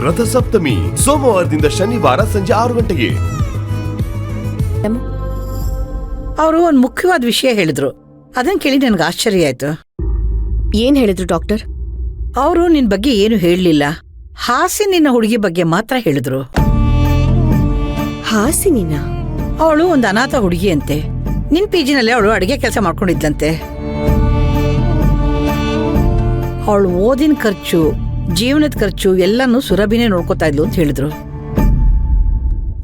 ರಥಸಪ್ತಮಿ ಸೋಮವಾರದಿಂದ ಶನಿವಾರ ಸಂಜೆ 6 ಗಂಟೆಗೆ. ಅವರು ಒಂದು ಮುಖ್ಯವಾದ ವಿಷಯ ಹೇಳಿದ್ರು, ಅದನ್ನ ಕೇಳಿ ನನಗೆ ಆಶ್ಚರ್ಯ ಆಯ್ತು. ಏನ್ ಹೇಳಿದ್ರು ಡಾಕ್ಟರ್? ಅವರು ನಿನ್ ಬಗ್ಗೆ ಏನು ಹೇಳಲಿಲ್ಲ, ಹಾಸಿನಿನ ಹುಡುಗಿ ಬಗ್ಗೆ ಮಾತ್ರ ಹೇಳಿದ್ರು. ಹಾಸಿನಿನ? ಅವಳು ಒಂದು ಅನಾಥ ಹುಡುಗಿ ಅಂತೆ. ನಿನ್ ಪಿಜಿನಲ್ಲಿ ಅವಳು ಅಡಿಗೆ ಕೆಲಸ ಮಾಡ್ಕೊಂಡಿದ್ಲಂತೆ. ಅವಳು ಓದಿನ ಖರ್ಚು, ಜೀವನದ ಖರ್ಚು ಎಲ್ಲನೂ ಸುರಭಿನೇ ನೋಡ್ಕೋತಾ ಇದ್ಲು ಅಂತ ಹೇಳಿದ್ರು.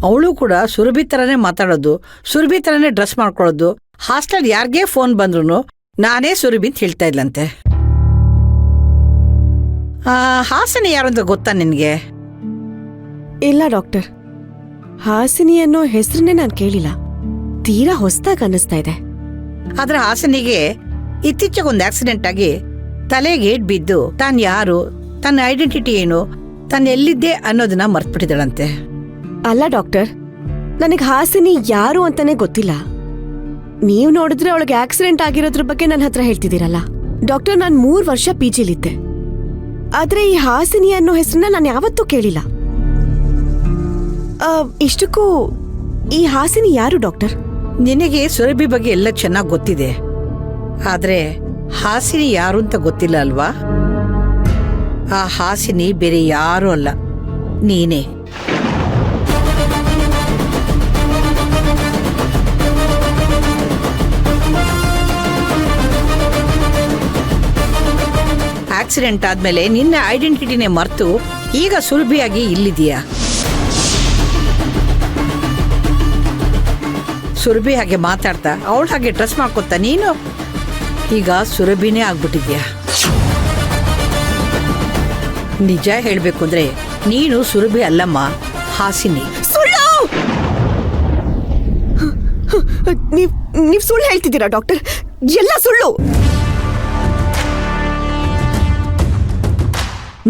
ಅವಳು ಕೂಡ ಸುರಭಿ ತರನೇ ಮಾತಾಡೋದು, ಸುರಭಿ ತರನೇ ಡ್ರೆಸ್ ಮಾಡ್ಕೊಳ್ಳೋದು, ಹಾಸ್ಟೆಲ್ ಯಾರಿಗೇ ಫೋನ್ ಬಂದ್ರು ನಾನೇ ಸುರಭಿ ಅಂತ ಹೇಳ್ತಾ ಇದ್ಲಂತೆ. ಹಾಸಿನಿ ಯಾರು ಅಂತ ಗೊತ್ತಾ ನಿನ್ಗೆ? ಇಲ್ಲ ಡಾಕ್ಟರ್, ಹಾಸಿನಿ ಅನ್ನೋ ಹೆಸರನ್ನೇ ನಾನು ಕೇಳಿಲ್ಲ. ತೀರಾ ಹೊಸದಾಗಿ ಅನ್ನಿಸ್ತಾ ಇದೆ. ಆದ್ರೆ ಹಾಸಿನಿಗೆ ಇತ್ತೀಚೆಗೆ ಒಂದು ಆಕ್ಸಿಡೆಂಟ್ ಆಗಿ ತಲೆಗೆ ಏಟ್ ಬಿದ್ದು ತಾನು ಯಾರು, ತನ್ನ ಐಡೆಂಟಿಟಿ ಏನು, ತಾನು ಎಲ್ಲಿದ್ದೆ ಅನ್ನೋದನ್ನ ಮರ್ತ್ಬಿಟ್ಟಿದಳಂತೆ. ಅಲ್ಲ ಡಾಕ್ಟರ್, ನನಗೆ ಹಾಸಿನಿ ಯಾರು ಅಂತಾನೆ ಗೊತ್ತಿಲ್ಲ. ನೀವು ನೋಡಿದ್ರೆ ಅವಳಿಗೆ ಆಕ್ಸಿಡೆಂಟ್ ಆಗಿರೋದ್ರ ಬಗ್ಗೆ ನನ್ನ ಹತ್ರ ಹೇಳ್ತಿದ್ದೀರಲ್ಲ. ಡಾಕ್ಟರ್, ನಾನು 3 ವರ್ಷ ಪಿಜಿಲಿದ್ದೆ, ಆದ್ರೆ ಈ ಹಾಸಿನಿ ಅನ್ನೋ ಹೆಸರನ್ನ ನಾನು ಯಾವತ್ತೂ ಕೇಳಿಲ್ಲ. ಇಷ್ಟಕ್ಕೂ ಈ ಹಾಸಿನಿ ಯಾರು ಡಾಕ್ಟರ್? ನಿನಗೆ ಸುರಭಿ ಬಗ್ಗೆ ಎಲ್ಲ ಚೆನ್ನಾಗಿ ಗೊತ್ತಿದೆ, ಆದ್ರೆ ಹಾಸಿನಿ ಯಾರು ಅಂತ ಗೊತ್ತಿಲ್ಲ ಅಲ್ವಾ? ಆ ಹಾಸಿನಿ ಬೇರೆ ಯಾರು ಅಲ್ಲ, ನೀನೇ. ಆಕ್ಸಿಡೆಂಟ್ ಆದ್ಮೇಲೆ ನಿನ್ನ ಐಡೆಂಟಿಟಿನೇ ಮರ್ತು ಈಗ ಸುರಭಿಯಾಗಿ ಇಲ್ಲಿದೀಯಾ. ಸುರಭಿ ಹಾಗೆ ಮಾತಾಡ್ತಾ, ಅವಳು ಹಾಗೆ ಡ್ರೆಸ್ ಮಾಡ್ಕೊತಾ ನೀನು ಈಗ ಸುರಭಿನೇ ಆಗ್ಬಿಟ್ಟಿದ್ಯಾ. ನಿಜ ಹೇಳ್ಬೇಕು ಅಂದ್ರೆ ನೀನು ಸುರಭಿ ಅಲ್ಲಮ್ಮ, ಹಾಸಿನಿ. ಸುಳ್ಳು! ನೀವ್ ಸುಳ್ಳು ಹೇಳ್ತಿದ್ದೀರಾ ಡಾಕ್ಟರ್? ಎಲ್ಲ ಸುಳ್ಳು.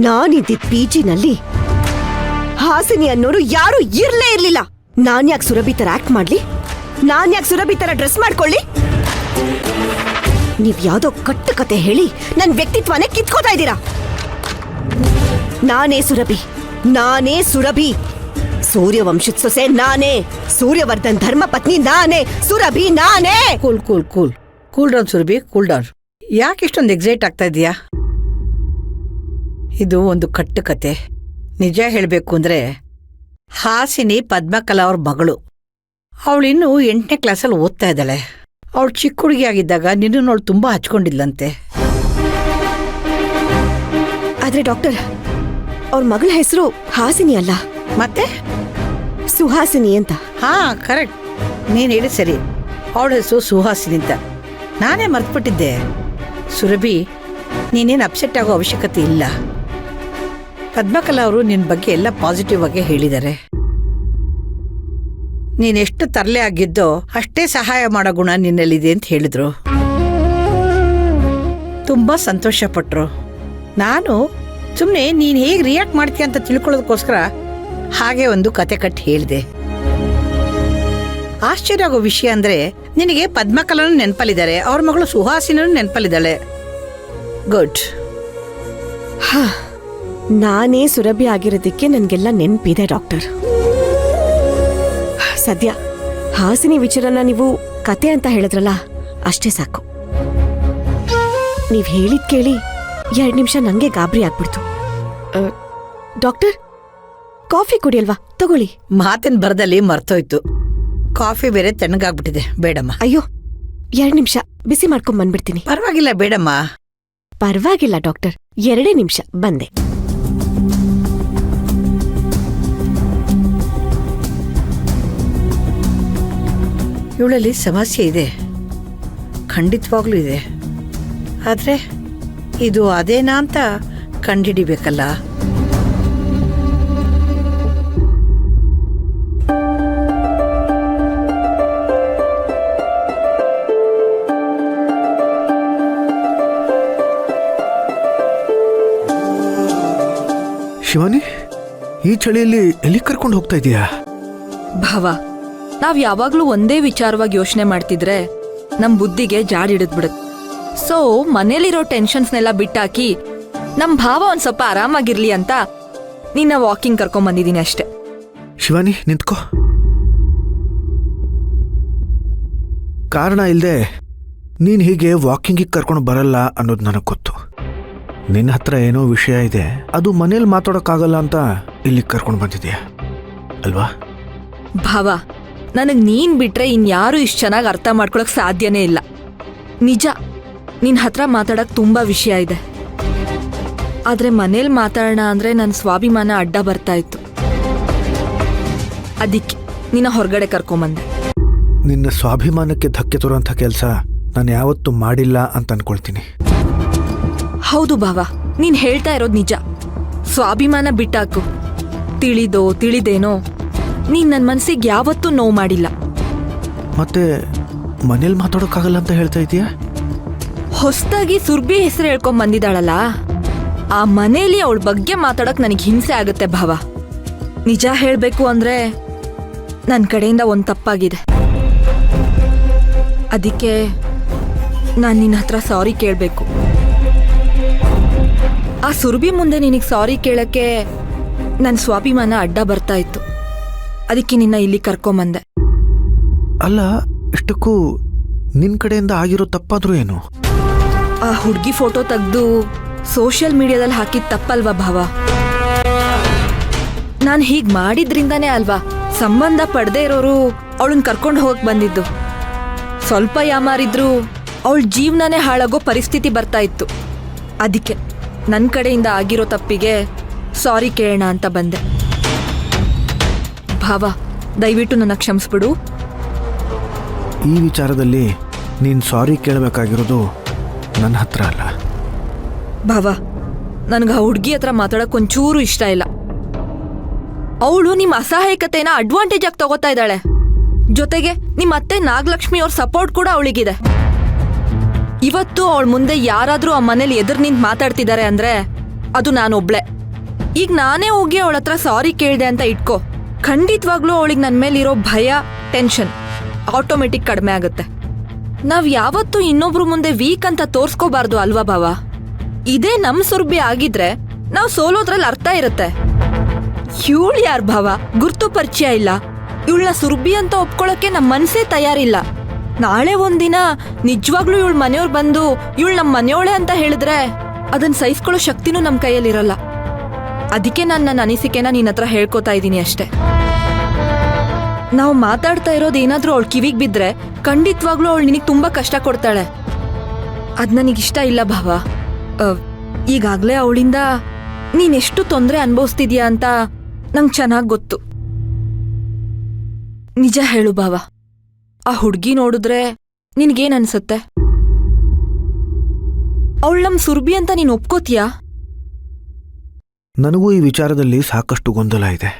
ನಾನಿದ್ದಿದ್ ಪಿಜಿನಲ್ಲಿ ಹಾಸಿನಿ ಅನ್ನೋರು ಯಾರು ಇರ್ಲೇ ಇರ್ಲಿಲ್ಲ. ನಾನ್ಯಾಕೆ ಸುರಭಿ ತರ ಆಕ್ಟ್ ಮಾಡ್ಲಿ? ನಾನ್ಯಾಕೆ ಸುರಭಿ ತರ ಡ್ರೆಸ್ ಮಾಡ್ಕೊಳ್ಳಿ? ನೀವ್ ಯಾವ್ದೋ ಕಟ್ಟು ಕತೆ ಹೇಳಿ ನನ್ ವ್ಯಕ್ತಿತ್ವನೇ ಕಿತ್ಕೋತಾ ಇದ್ದೀರಾ. ನಾನೇ ಸುರಭಿ, ನಾನೇ ಸುರಭಿ. ಸೂರ್ಯವಂಶದ ಸೊಸೆ ನಾನೇ, ಸೂರ್ಯವರ್ಧನ್ ಧರ್ಮ ಪತ್ನಿ ನಾನೇ, ಸುರಭಿ ನಾನೇ. Cool cool cool cool down Surabhi, cool down. ಯಾಕೆ ಇಷ್ಟೊಂದು ಎಕ್ಸೈಟ್ ಆಗ್ತಾ ಇದೀಯಾ? ಇದು ಒಂದು ಕಟ್ಟು ಕತೆ. ನಿಜ ಹೇಳ್ಬೇಕು ಅಂದ್ರೆ ಹಾಸಿನಿ ಪದ್ಮಕಲಾ ಅವ್ರ ಮಗಳು. ಅವಳಿನ್ನೂ 8ನೇ ಕ್ಲಾಸಲ್ಲಿ ಓದ್ತಾ ಇದ್ದಾಳೆ. ಅವಳು ಚಿಕ್ಕ ಹುಡುಗಿಯಾಗಿದ್ದಾಗ ನಿನ್ನೋಳು ತುಂಬಾ ಹಚ್ಕೊಂಡಿದ್ಲಂತೆ. ಆದ್ರೆ ಡಾಕ್ಟರ್, ಅವ್ರ ಮಗಳ ಹೆಸರು ಹಾಸಿನಿ ಅಲ್ಲ, ಮತ್ತೆ ಸುಹಾಸಿನಿ ಅಂತ. ಹಾ ಕರೆಕ್ಟ್, ನೀನ್ ಹೇಳಿ ಸರಿ. ಅವಳ ಹೆಸರು ಸುಹಾಸಿನಿ ಅಂತ. ನಾನೇ ಮರ್ತ್ಬಿಟ್ಟಿದ್ದೆ. ಸುರಭಿ, ನೀನೇನು ಅಪ್ಸೆಟ್ ಆಗೋ ಅವಶ್ಯಕತೆ ಇಲ್ಲ. ಪದ್ಮಕಲಾ ಅವರು ನಿನ್ನ ಬಗ್ಗೆ ಎಲ್ಲ ಪಾಸಿಟಿವ್ ಆಗಿ ಹೇಳಿದ್ದಾರೆ. ನೀನೆಷ್ಟು ತರಲೆ ಆಗಿದ್ದೋ ಅಷ್ಟೇ ಸಹಾಯ ಮಾಡೋ ಗುಣ ನಿನ್ನಲ್ಲಿದೆ ಅಂತ ಹೇಳಿದ್ರು. ತುಂಬಾ ಸಂತೋಷ ಪಟ್ರು. ನಾನು ಸುಮ್ಮನೆ ನೀನು ಹೇಗೆ ರಿಯಾಕ್ಟ್ ಮಾಡ್ತೀಯ ಅಂತ ತಿಳ್ಕೊಳ್ಳೋದಕ್ಕೋಸ್ಕರ ಹಾಗೆ ಒಂದು ಕತೆ ಕಟ್ಟಿ ಹೇಳಿದೆ. ಆಶ್ಚರ್ಯ ಆಗೋ ವಿಷಯ ಅಂದ್ರೆ ನಿನಗೆ ಪದ್ಮಕಲಾನು ನೆನಪಲ್ಲಿದ್ದಾರೆ, ಅವ್ರ ಮಗಳು ಸುಹಾಸಿನೂ ನೆನಪಲ್ಲಿದ್ದಾಳೆ. ಗುಡ್. ನಾನೇ ಸುರಭಿ ಆಗಿರೋದಕ್ಕೆ ನನ್ಗೆಲ್ಲ ನೆನಪಿದೆ ಡಾಕ್ಟರ್. ಸದ್ಯ ಹಾಸಿನಿ ವಿಚಾರನ ನೀವು ಕತೆ ಅಂತ ಹೇಳಿದ್ರಲ್ಲ, ಅಷ್ಟೇ ಸಾಕು. ನೀವ್ ಹೇಳಿದ್ ಕೇಳಿ 2 ನಿಮಿಷ ನಂಗೆ ಗಾಬರಿ ಆಗ್ಬಿಡ್ತು. ಡಾಕ್ಟರ್, ಕಾಫಿ ಕುಡಿಯಲ್ವಾ? ತಗೊಳ್ಳಿ. ಮಾತಿನ ಬರದಲ್ಲಿ ಮರ್ತೋಯ್ತು. ಕಾಫಿ ಬೇರೆ ತಣ್ಣಗಾಗ್ಬಿಟ್ಟಿದೆ, ಬೇಡಮ್ಮ. ಅಯ್ಯೋ, 2 ನಿಮಿಷ ಬಿಸಿ ಮಾಡ್ಕೊಂಡ್ ಬಂದ್ಬಿಡ್ತೀನಿ. ಪರವಾಗಿಲ್ಲ, ಬೇಡಮ್ಮ. ಪರವಾಗಿಲ್ಲ ಡಾಕ್ಟರ್, 2 ನಿಮಿಷ ಬಂದೆ. ಇವಳಲ್ಲಿ ಸಮಸ್ಯೆ ಇದೆ, ಖಂಡಿತವಾಗ್ಲೂ ಇದೆ. ಆದ್ರೆ ಇದು ಅದೇನಾ ಅಂತ ಕಂಡಿಡಿಬೇಕಲ್ಲ. ಶಿವಾನಿ, ಈ ಚಳಿಯಲ್ಲಿ ಎಲ್ಲಿ ಕರ್ಕೊಂಡು ಹೋಗ್ತಾ ಇದೀಯಾ? ಭಾವ, ನಾವ್ ಯಾವಾಗ್ಲೂ ಒಂದೇ ವಿಚಾರವಾಗಿ ಯೋಚನೆ ಮಾಡ್ತಿದ್ರೆ ನಮ್ ಬುದ್ಧಿಗೆ ಜಾಡಿಡಿದ್ಬಿಡುತ್ತೆ. ಸೊ ಮನೇಲಿರೋ ಟೆನ್ಷನ್ಸ್ನೆಲ್ಲ ಬಿಟ್ಟಾಕಿ ನಮ್ ಭಾವ ಒಂದ್ ಸ್ವಲ್ಪ ಆರಾಮಾಗಿರ್ಲಿ ಅಂತ ನಿನ್ನ ವಾಕಿಂಗ್ ಕರ್ಕೊಂಬಂದಿದ್ದೀನಿ ಅಷ್ಟೆ. ಶಿವಾನಿ ನಿಂತ್ಕೋ. ಕಾರಣ ಇಲ್ಲದೆ ನೀನು ಹೀಗೆ ವಾಕಿಂಗಿಗೆ ಕರ್ಕೊಂಡು ಬರಲ್ಲ ಅನ್ನೋದು ನನಗೆ ಗೊತ್ತು. ನಿನ್ನ ಹತ್ರ ಏನೋ ವಿಷಯ ಇದೆ, ಅದು ಮನೇಲಿ ಮಾತಾಡೋಕ್ಕಾಗಲ್ಲ ಅಂತ ಇಲ್ಲಿಗೆ ಕರ್ಕೊಂಡು ಬಂದಿದ್ಯಾ ಅಲ್ವಾ? ಭಾವ, ನನಗ್ ನೀನ್ ಬಿಟ್ರೆ ಇನ್ಯಾರೂ ಇಷ್ಟು ಚೆನ್ನಾಗಿ ಅರ್ಥ ಮಾಡ್ಕೊಳಕ್ ಸಾಧ್ಯನೇ ಇಲ್ಲ. ನಿಜ, ನಿನ್ ಹತ್ರ ಮಾತಾಡಕ್ ತುಂಬಾ ವಿಷಯ ಇದೆ. ಆದ್ರೆ ಮನೇಲಿ ಮಾತಾಡೋಣ ಅಂದ್ರೆ ನನ್ನ ಸ್ವಾಭಿಮಾನ ಅಡ್ಡ ಬರ್ತಾ ಇತ್ತು. ಅದಕ್ಕೆ ನಿನ್ನ ಹೊರಗಡೆ ಕರ್ಕೊಂಬಂದೆ. ನಿನ್ನ ಸ್ವಾಭಿಮಾನಕ್ಕೆ ಧಕ್ಕೆ ತರುವಂಥ ಕೆಲಸ ನಾನು ಯಾವತ್ತೂ ಮಾಡಿಲ್ಲ ಅಂತ ಅನ್ಕೊಳ್ತೀನಿ. ಹೌದು ಭಾವ, ನೀನ್ ಹೇಳ್ತಾ ಇರೋದು ನಿಜ. ಸ್ವಾಭಿಮಾನ ಬಿಟ್ಟಾಕು. ತಿಳಿದೋ ತಿಳಿದೇನೋ ನೀನ್ ನನ್ನ ಮನ್ಸಿಗೆ ಯಾವತ್ತೂ ನೋವು ಮಾಡಿಲ್ಲ. ಮತ್ತೆ ಮನೇಲಿ ಮಾತಾಡೋಕ್ಕಾಗಲ್ಲ ಅಂತ ಹೇಳ್ತಾ ಇದೀಯಾ? ಹೊಸ್ದಾಗಿ ಸುರ್ಬಿ ಹೆಸರು ಹೇಳ್ಕೊಂಡ್ ಬಂದಿದ್ದಾಳಲ್ಲ, ಆ ಮನೇಲಿ ಅವಳ ಬಗ್ಗೆ ಮಾತಾಡಕ್ ನನಗೆ ಹಿಂಸೆ ಆಗುತ್ತೆ ಭಾವ. ನಿಜ ಹೇಳ್ಬೇಕು ಅಂದ್ರೆ ನನ್ನ ಕಡೆಯಿಂದ ಒಂದು ತಪ್ಪಾಗಿದೆ. ಅದಕ್ಕೆ ನಾನು ನಿನ್ನ ಹತ್ರ ಸಾರಿ ಕೇಳಬೇಕು. ಆ ಸುರ್ಬಿ ಮುಂದೆ ನಿನಗೆ ಸಾರಿ ಕೇಳಕ್ಕೆ ನನ್ನ ಸ್ವಾಭಿಮಾನ ಅಡ್ಡ ಬರ್ತಾ ಇತ್ತು. ಅದಕ್ಕೆ ನಿನ್ನ ಇಲ್ಲಿ ಕರ್ಕೊಂಬಂದೆ. ಅಲ್ಲ, ಇಷ್ಟಕ್ಕೂ ನಿನ್ನ ಕಡೆಯಿಂದ ಆಗಿರೋ ತಪ್ಪಾದ್ರೂ ಏನು? ಆ ಹುಡುಗಿ ಫೋಟೋ ತೆಗೆದು ಸೋಷಿಯಲ್ ಮೀಡಿಯಾದಲ್ಲಿ ಹಾಕಿದ ತಪ್ಪಲ್ವಾ ಭಾವ? ನಾನು ಹೀಗ್ ಮಾಡಿದ್ರಿಂದಾನೇ ಅಲ್ವಾ ಸಂಬಂಧ ಪಡೆದೇ ಇರೋರು ಅವಳನ್ನ ಕರ್ಕೊಂಡು ಹೋಗಕ್ ಬಂದಿದ್ದು. ಸ್ವಲ್ಪ ಯಾಮಾರಿದ್ರು ಅವಳ ಜೀವನನೇ ಹಾಳಾಗೋ ಪರಿಸ್ಥಿತಿ ಬರ್ತಾ ಇತ್ತು. ಅದಕ್ಕೆ ನನ್ನ ಕಡೆಯಿಂದ ಆಗಿರೋ ತಪ್ಪಿಗೆ ಸಾರಿ ಕೇಳೋಣ ಅಂತ ಬಂದೆ. ಭಾವ, ದಯವಿಟ್ಟು ನನ್ನ ಕ್ಷಮಿಸ್ಬಿಡು. ಈ ವಿಚಾರದಲ್ಲಿ ನೀನು ಸಾರಿ ಕೇಳಬೇಕಾಗಿರೋದು ನನ್ನ ಹತ್ರ ಅಲ್ಲ. ಭಾವ, ನನಗೆ ಆ ಹುಡುಗಿ ಹತ್ರ ಮಾತಾಡಕ್ ಒಂಚೂರು ಇಷ್ಟ ಇಲ್ಲ. ಅವಳು ನಿಮ್ಮ ಅಸಹಾಯಕತೆನ ಅಡ್ವಾಂಟೇಜ್ ಆಗಿ ತಗೋತಾ ಇದ್ದಾಳೆ. ಜೊತೆಗೆ ನಿಮ್ಮ ಅತ್ತೆ ನಾಗಲಕ್ಷ್ಮಿ ಅವ್ರ ಸಪೋರ್ಟ್ ಕೂಡ ಅವಳಿಗಿದೆ. ಇವತ್ತು ಅವಳ ಮುಂದೆ ಯಾರಾದ್ರೂ ಆ ಮನೇಲಿ ಎದುರು ನಿಂತು ಮಾತಾಡ್ತಿದ್ದಾರೆ ಅಂದ್ರೆ ಅದು ನಾನೊಬ್ಳೆ. ಈಗ ನಾನೇ ಹೋಗಿ ಅವಳ ಹತ್ರ ಸಾರಿ ಕೇಳಿದೆ ಅಂತ ಇಟ್ಕೋ, ಖಂಡಿತವಾಗ್ಲೂ ಅವಳಿಗೆ ನನ್ನ ಮೇಲಿರೋ ಭಯ, ಟೆನ್ಷನ್ ಆಟೋಮೆಟಿಕ್ ಕಡಿಮೆ ಆಗುತ್ತೆ. ನಾವ್ ಯಾವತ್ತೂ ಇನ್ನೊಬ್ರು ಮುಂದೆ ವೀಕ್ ಅಂತ ತೋರ್ಸ್ಕೋಬಾರ್ದು ಅಲ್ವಾ ಭಾವ? ಇದೇ ನಮ್ ಸುರ್ಬಿ ಆಗಿದ್ರೆ ನಾವ್ ಸೋಲೋದ್ರಲ್ಲಿ ಅರ್ಥ ಇರುತ್ತೆ. ಇವಳು ಯಾರ್ ಭಾವ? ಗುರ್ತು ಪರಿಚಯ ಇಲ್ಲ. ಇವಳನ್ನ ಸುರ್ಬಿ ಅಂತ ಒಪ್ಕೊಳಕ್ಕೆ ನಮ್ ಮನ್ಸೇ ತಯಾರಿಲ್ಲ. ನಾಳೆ ಒಂದಿನ ನಿಜವಾಗ್ಲೂ ಇವಳ ಮನೆಯವ್ರು ಬಂದು ಇವಳು ನಮ್ಮ ಮನೆಯವಳೆ ಅಂತ ಹೇಳಿದ್ರೆ ಅದನ್ನ ಸಹಿಸ್ಕೊಳ್ಳೋ ಶಕ್ತಿನೂ ನಮ್ ಕೈಯಲ್ಲಿರಲ್ಲ. ಅದಕ್ಕೆ ನಾನು ನನ್ನ ಅನಿಸಿಕೆನ ನಿನ್ನ ಹತ್ರ ಹೇಳ್ಕೊತಾ ಇದ್ದೀನಿ ಅಷ್ಟೆ. ನಾವು ಮಾತಾಡ್ತಾ ಇರೋದು ಏನಾದ್ರೂ ಅವಳು ಕಿವಿಗೆ ಬಿದ್ರೆ ಖಂಡಿತವಾಗ್ಲೂ ಅವಳು ನಿನಗೆ ತುಂಬಾ ಕಷ್ಟ ಕೊಡ್ತಾಳೆ. ಅದ್ ನನಗಿಷ್ಟ ಇಲ್ಲ ಭಾವ. ಈಗಾಗ್ಲೇ ಅವಳಿಂದ ನೀನೆಷ್ಟು ತೊಂದರೆ ಅನುಭವಿಸ್ತಿದ್ಯಾ ಅಂತ ನಂಗೆ ಚೆನ್ನಾಗಿ ಗೊತ್ತು. ನಿಜ ಹೇಳು ಭಾವ, ಆ ಹುಡ್ಗಿ ನೋಡಿದ್ರೆ ನಿನ್ಗೇನ್ ಅನ್ಸುತ್ತೆ? ಅವಳು ನಮ್ ಸುರ್ಬಿ ಅಂತ ನೀನ್ ಒಪ್ಕೋತೀಯಾ? ನನಗೂ ಈ ವಿಚಾರದಲ್ಲಿ ಸಾಕಷ್ಟು ಗೊಂದಲ ಇದೆ.